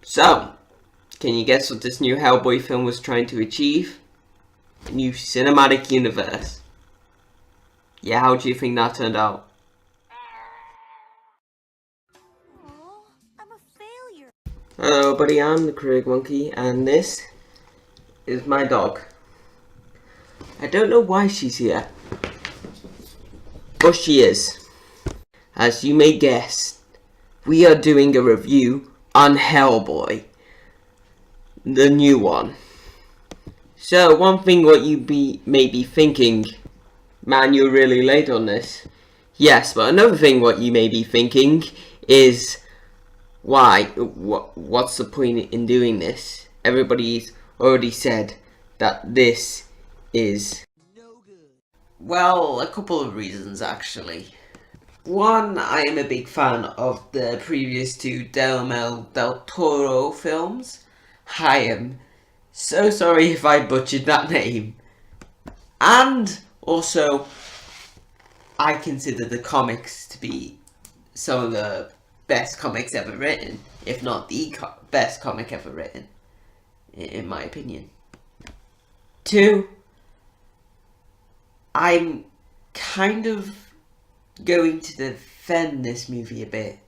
So, can you guess what this new Hellboy film was trying to achieve? A new cinematic universe. Yeah, how do you think that turned out? Aww, I'm a failure. Hello buddy, I'm the Craig Monkey and this is my dog. I don't know why she's here, but she is. As you may guess, we are doing a review on Hellboy, the new one. So one thing what you may be thinking, man, you're really late on this. Yes, but another thing what you may be thinking is, why? What's the point in doing this? Everybody's already said that this is no good. Well, a couple of reasons actually. One, I am a big fan of the previous two Guillermo del Toro films. I am so sorry if I butchered that name. And also, I consider the comics to be some of the best comics ever written, if not the best comic ever written, in my opinion. Two, I'm kind of going to defend this movie a bit.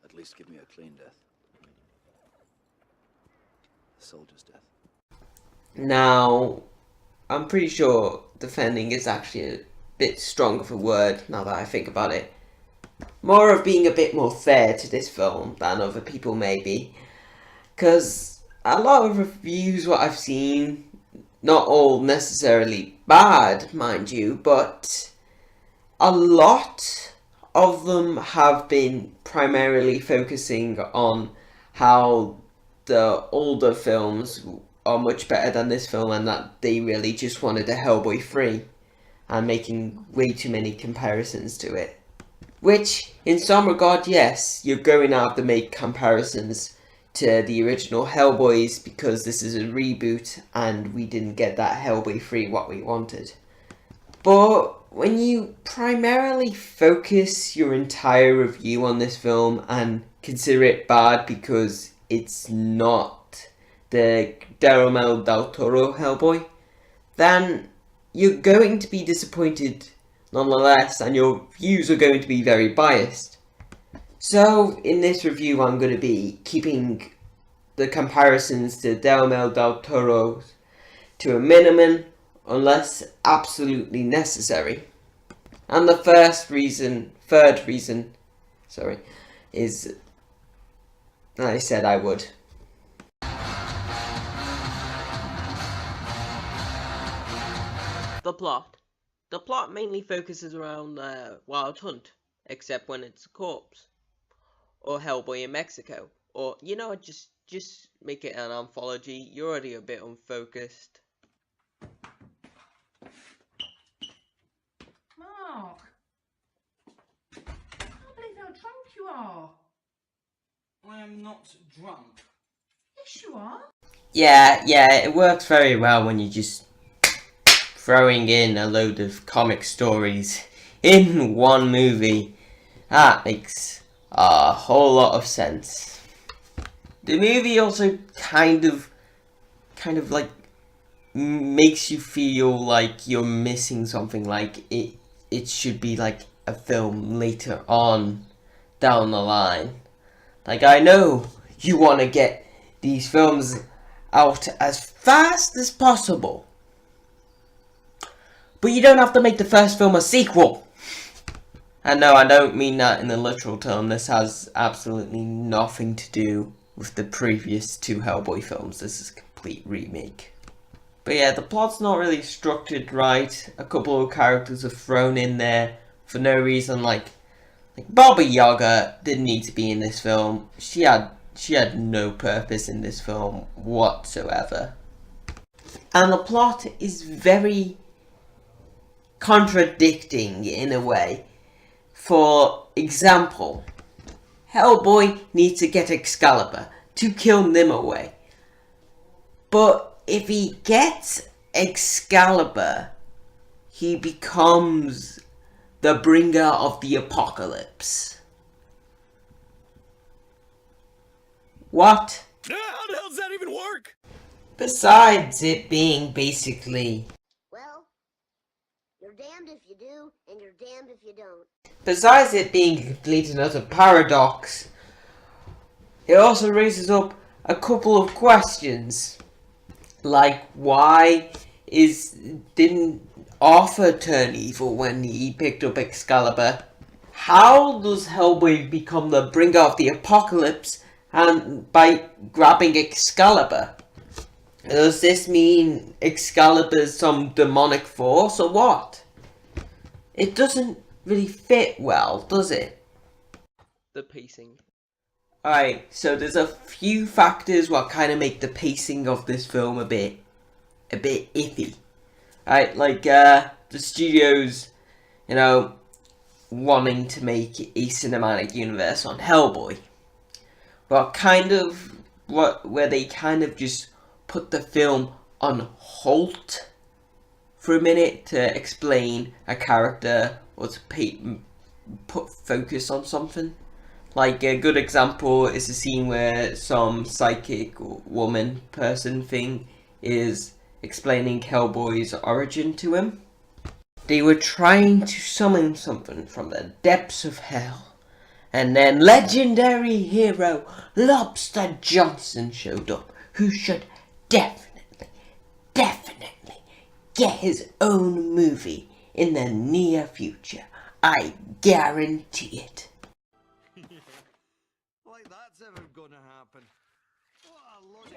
At least give me a clean death. A soldier's death. Now, I'm pretty sure defending is actually a bit strong of a word now that I think about it. More of being a bit more fair to this film than other people maybe. Because a lot of reviews what I've seen, not all necessarily bad, mind you, but a lot of them have been primarily focusing on how the older films are much better than this film and that they really just wanted a Hellboy 3 and making way too many comparisons to it. Which, in some regard, yes, you're going to have to make comparisons to the original Hellboys because this is a reboot and we didn't get that Hellboy 3 what we wanted. But when you primarily focus your entire review on this film and consider it bad because it's not the Guillermo del Toro Hellboy, then you're going to be disappointed nonetheless, and your views are going to be very biased. So, in this review, I'm going to be keeping the comparisons to Guillermo del Toro to a minimum, unless absolutely necessary. And the third reason, is that I said I would. The plot. The plot mainly focuses around Wild Hunt, except when it's a corpse. Or Hellboy in Mexico. Or, you know, just make it an anthology. You're already a bit unfocused. Mark! I can't believe how drunk you are. I am not drunk. Yes, you are. Yeah, it works very well when you just throwing in a load of comic stories in one movie. That makes a whole lot of sense. The movie also kind of like makes you feel like you're missing something, like it should be like a film later on down the line. Like, I know you want to get these films out as fast as possible, but you don't have to make the first film a sequel. And no, I don't mean that in the literal term. This has absolutely nothing to do with the previous two Hellboy films. This is a complete remake. But yeah, the plot's not really structured right. A couple of characters are thrown in there for no reason, like Baba Yaga didn't need to be in this film. She had no purpose in this film whatsoever. And the plot is very contradicting in a way. For example, Hellboy needs to get Excalibur to kill Nimue. But if he gets Excalibur, he becomes the bringer of the apocalypse. What? How the hell does that even work? Besides it being basically... Well, you're damned if you do, and you're damned if you don't. Besides it being a complete and utter paradox, it also raises up a couple of questions. Like, why didn't Arthur turn evil when he picked up Excalibur? How does Hellboy become the bringer of the apocalypse and by grabbing Excalibur? Does this mean Excalibur's some demonic force or what? It doesn't really fit well, does it? The pacing. Alright, so there's a few factors what kind of make the pacing of this film a bit iffy. Right, like the studios, you know, wanting to make a cinematic universe on Hellboy. Where they kind of just put the film on halt for a minute to explain a character or to put focus on something. Like a good example is a scene where some psychic woman person thing is explaining Hellboy's origin to him. They were trying to summon something from the depths of hell, and then legendary hero Lobster Johnson showed up, who should definitely get his own movie in the near future. I guarantee it. Like that's ever gonna happen. What a load.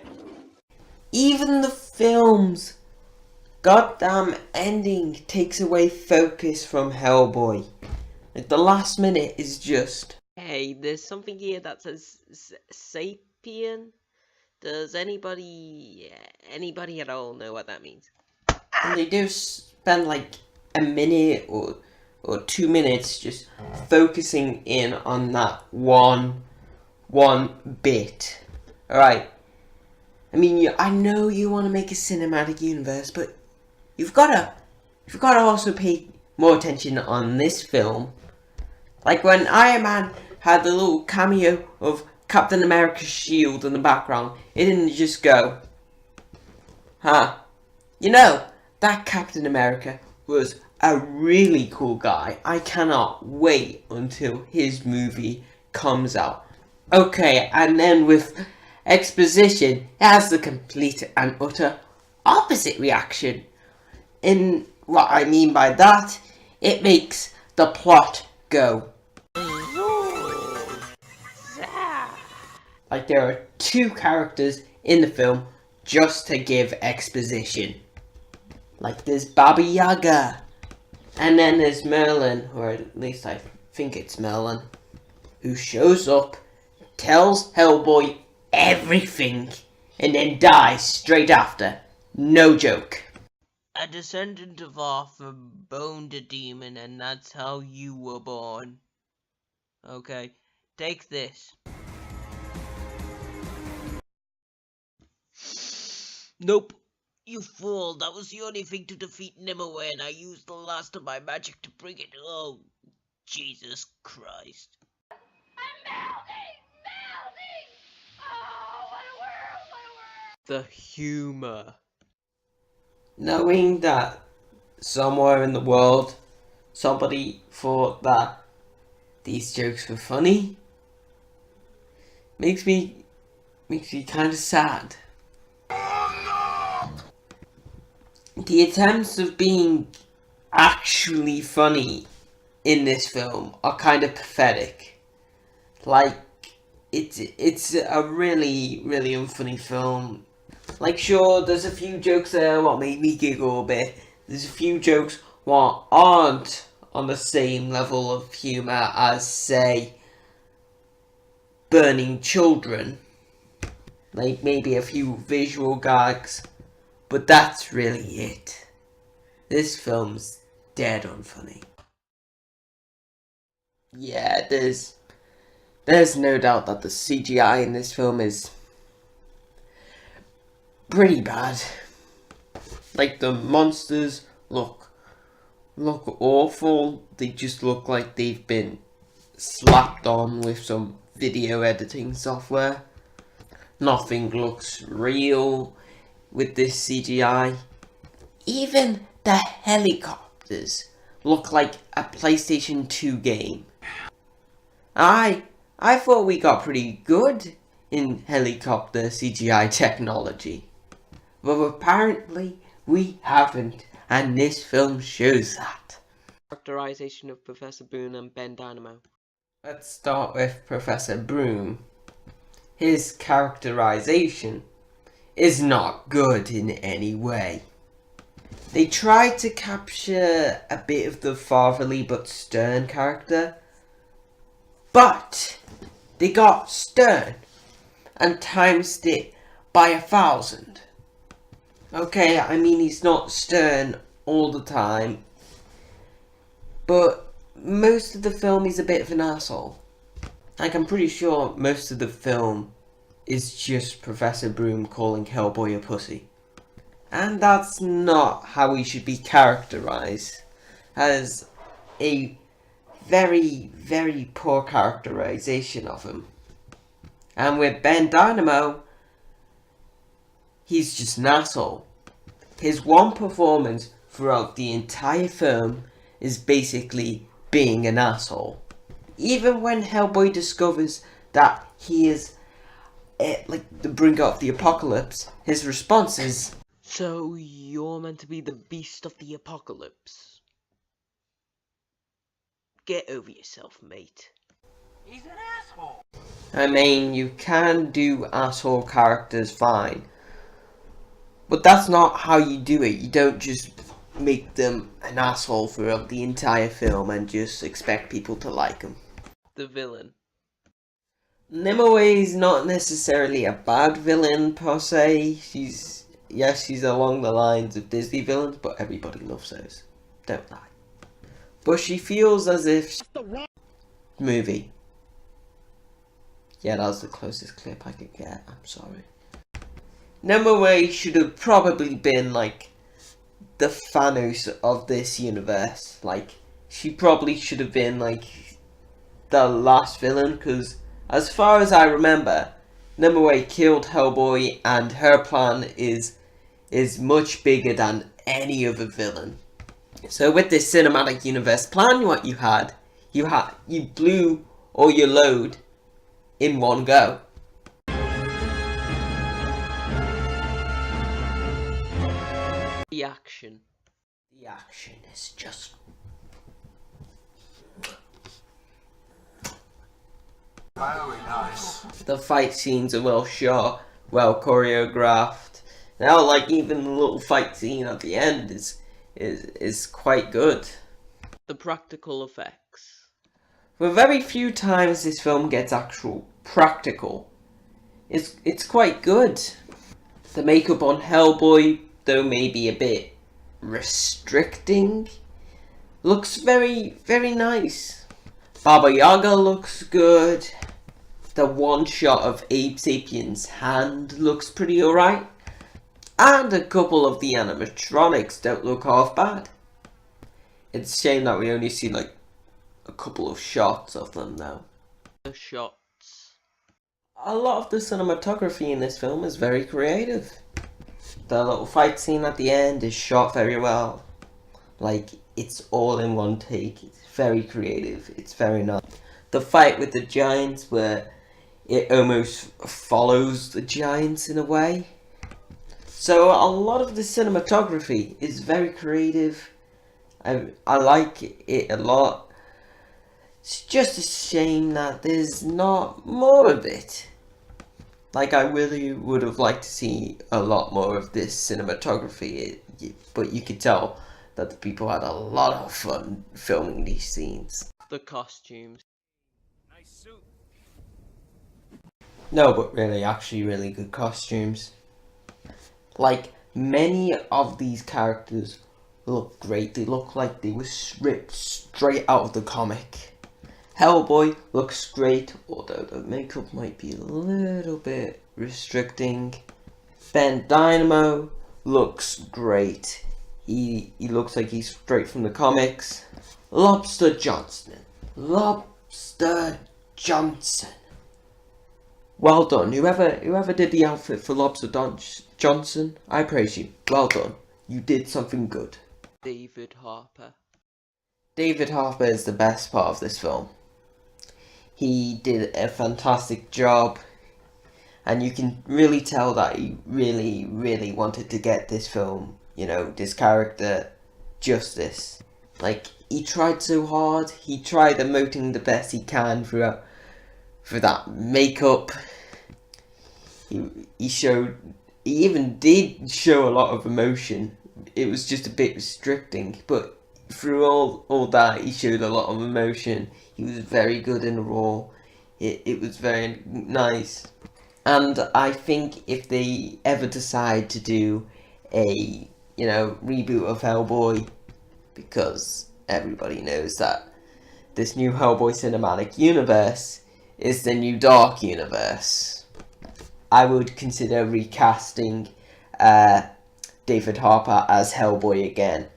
Even the film's goddamn ending takes away focus from Hellboy. Like, the last minute is just... Hey, there's something here that says sapien. Does anybody at all know what that means? And they do spend like a minute or 2 minutes just focusing in on that one bit. Alright. I mean, I know you want to make a cinematic universe, but you've got to also pay more attention on this film. Like when Iron Man had the little cameo of Captain America's shield in the background, it didn't just go, huh, you know, that Captain America was a really cool guy. I cannot wait until his movie comes out. Okay, and then with exposition, it has the complete and utter opposite reaction. And what I mean by that, it makes the plot go. Like there are 2 characters in the film just to give exposition. Like there's Baba Yaga, and then there's Merlin, or at least I think it's Merlin, who shows up, tells Hellboy everything, and then dies straight after. No joke. A descendant of Arthur boned a demon, and that's how you were born. Okay, take this. Nope. You fool, that was the only thing to defeat Nimue, and I used the last of my magic to bring it. Oh, Jesus Christ. I'm melting! Melting! Oh, what a world! What a world! The humor. Knowing that somewhere in the world somebody thought that these jokes were funny makes me kind of sad. The attempts of being actually funny in this film are kind of pathetic. Like, it's a really unfunny film. Like, sure, there's a few jokes there what made me giggle a bit. There's a few jokes what aren't on the same level of humour as, say, burning children. Like, maybe a few visual gags. But that's really it. This film's dead unfunny. Yeah, there's no doubt that the CGI in this film is pretty bad. Like, the monsters look awful. They just look like they've been slapped on with some video editing software. Nothing looks real with this CGI. Even the helicopters look like a PlayStation 2 game. I thought we got pretty good in helicopter CGI technology. But apparently we haven't, and this film shows that. Characterization of Professor Boone and Ben Dynamo. Let's start with Professor Broom. His characterization is not good in any way. They tried to capture a bit of the fatherly but stern character, but they got stern and times it by 1,000. Okay, I mean he's not stern all the time, but most of the film he's a bit of an asshole. Like, I'm pretty sure most of the film is just Professor Broom calling Hellboy a pussy. And that's not how he should be characterized, as a very, very poor characterization of him. And with Ben Dynamo, he's just an asshole. His one performance throughout the entire film is basically being an asshole. Even when Hellboy discovers that he is like the bringer of the apocalypse, his response is, So you're meant to be the beast of the apocalypse. Get over yourself, mate. He's an asshole. I mean, you can do asshole characters fine, but that's not how you do it. You don't just make them an asshole throughout the entire film and just expect people to like him. The villain. Nimue is not necessarily a bad villain per se. She's along the lines of Disney villains, but everybody loves those. Don't lie. But she feels as if movie. Yeah, that was the closest clip I could get. I'm sorry. Nimue should have probably been like the Thanos of this universe. Like, she probably should have been like the last villain, because as far as I remember, Nimue killed Hellboy, and her plan is much bigger than any other villain. So with this cinematic universe plan, what you blew all your load in one go. The action. The action is just Very nice. the fight scenes are well shot, well choreographed. Now, like, even the little fight scene at the end is quite good. The practical effects. For very few times this film gets actual practical. It's quite good. The makeup on Hellboy, though maybe a bit restricting, looks very, very nice. Baba Yaga looks good. The one shot of Abe Sapien's hand looks pretty alright. And a couple of the animatronics don't look half bad. It's a shame that we only see like a couple of shots of them though. The shots. A lot of the cinematography in this film is very creative. The little fight scene at the end is shot very well. Like, it's all in one take. It's very creative. It's very nice. The fight with the giants, where it almost follows the giants in a way. So a lot of the cinematography is very creative. I like it a lot. It's just a shame that there's not more of it. Like, I really would have liked to see a lot more of this cinematography, but you could tell that the people had a lot of fun filming these scenes. The costumes. Nice suit. No, but really, actually really good costumes. Like, many of these characters look great. They look like they were ripped straight out of the comic. Hellboy looks great, although the makeup might be a little bit restricting. Ben Dynamo looks great. He looks like he's straight from the comics. Lobster Johnson. Well done. Whoever did the outfit for Lobster Johnson, I praise you. Well done. You did something good. David Harper. David Harper is the best part of this film. He did a fantastic job, and you can really tell that he really wanted to get this film, this character, justice. Like, he tried so hard. He tried emoting the best he can through that makeup. He even did show a lot of emotion. It was just a bit restricting, but through all that, he showed a lot of emotion. He was very good in the role. It was very nice. And I think if they ever decide to do a, reboot of Hellboy, because everybody knows that this new Hellboy cinematic universe is the new Dark Universe, I would consider recasting David Harper as Hellboy again,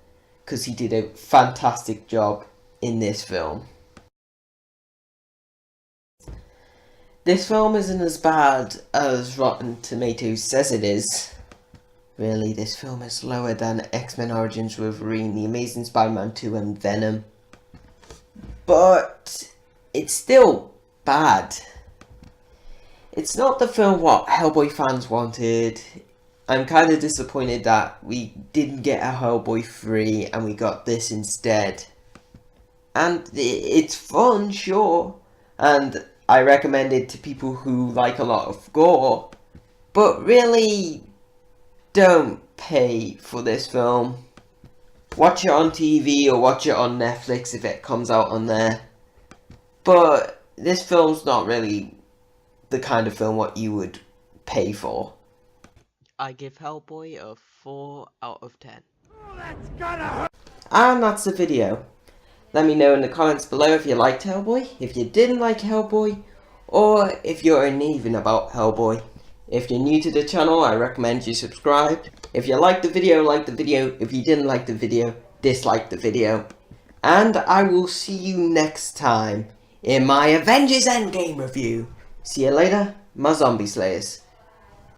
because he did a fantastic job in this film. This film isn't as bad as Rotten Tomatoes says it is. Really, this film is lower than X-Men Origins Wolverine, The Amazing Spider-Man 2 and Venom. But it's still bad. It's not the film what Hellboy fans wanted. I'm kind of disappointed that we didn't get a Hellboy 3 and we got this instead. And it's fun, sure. And I recommend it to people who like a lot of gore. But really, don't pay for this film. Watch it on TV or watch it on Netflix if it comes out on there. But this film's not really the kind of film what you would pay for. I give Hellboy a 4 out of 10. And that's the video. Let me know in the comments below if you liked Hellboy, if you didn't like Hellboy, or if you're uneven about Hellboy. If you're new to the channel, I recommend you subscribe. If you liked the video, like the video. If you didn't like the video, dislike the video. And I will see you next time in my Avengers Endgame review. See you later, my zombie slayers.